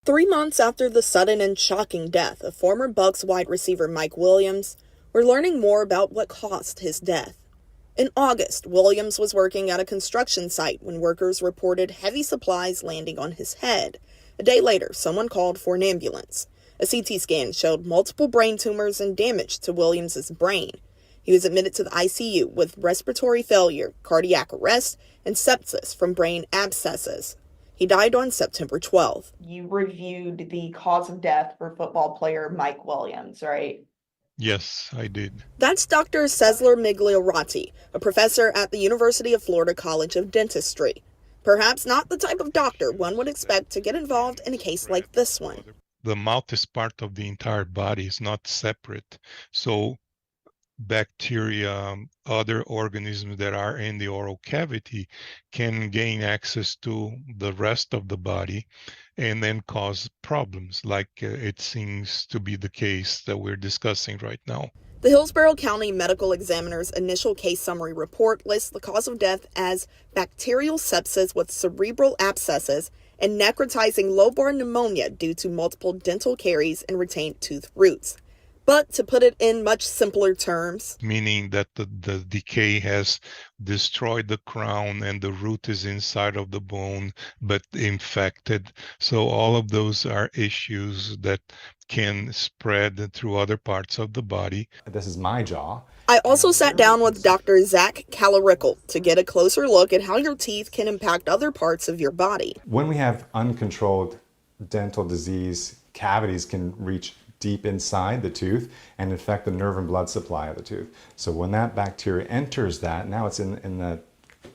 3 months after the sudden and shocking death of former Bucs wide receiver Mike Williams, we're learning more about what caused his death. In August, Williams was working at a construction site when workers reported heavy supplies landing on his head. A day later, someone called for an ambulance. A CT scan showed multiple brain tumors and damage to Williams's brain. He was admitted to the ICU with respiratory failure, cardiac arrest, and sepsis from brain abscesses. He died on September 12th. You reviewed the cause of death for football player Mike Williams, right? Yes, I did. That's Dr. Cesar Migliorati, a professor at the University of Florida College of Dentistry. Perhaps not the type of doctor one would expect to get involved in a case like this one. The mouth is part of the entire body, it's not separate. So bacteria, other organisms that are in the oral cavity can gain access to the rest of the body and then cause problems, like it seems to be the case that we're discussing right now. The Hillsborough County Medical Examiner's initial case summary report lists the cause of death as bacterial sepsis with cerebral abscesses and necrotizing lobar pneumonia due to multiple dental caries and retained tooth roots. But to put it in much simpler terms, meaning that the decay has destroyed the crown and the root is inside of the bone, but infected. So all of those are issues that can spread through other parts of the body. This is my jaw. I also sat down with Dr. Zach Calarickle to get a closer look at how your teeth can impact other parts of your body. When we have uncontrolled dental disease, cavities can reach deep inside the tooth and infect the nerve and blood supply of the tooth. So when that bacteria enters that, now it's in the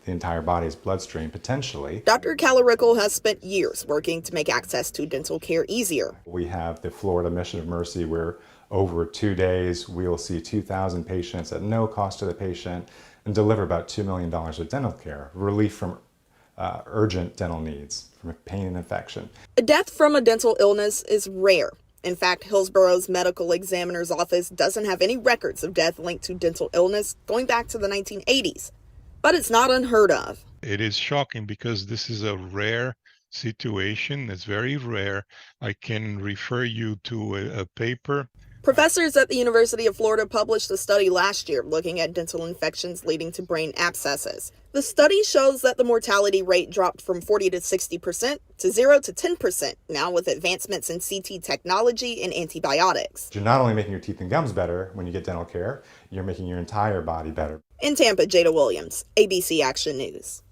entire body's bloodstream, potentially. Dr. Calarickle has spent years working to make access to dental care easier. We have the Florida Mission of Mercy where over 2 days we will see 2,000 patients at no cost to the patient and deliver about $2 million of dental care, relief from urgent dental needs, from pain and infection. A death from a dental illness is rare. In fact, Hillsborough's medical examiner's office doesn't have any records of death linked to dental illness going back to the 1980s. But it's not unheard of. It is shocking because this is a rare situation. It's very rare. I can refer you to a paper. Professors at the University of Florida published a study last year looking at dental infections leading to brain abscesses. The study shows that the mortality rate dropped from 40 to 60% to 0 to 10% now with advancements in CT technology and antibiotics. You're not only making your teeth and gums better when you get dental care, you're making your entire body better. In Tampa, Jada Williams, ABC Action News.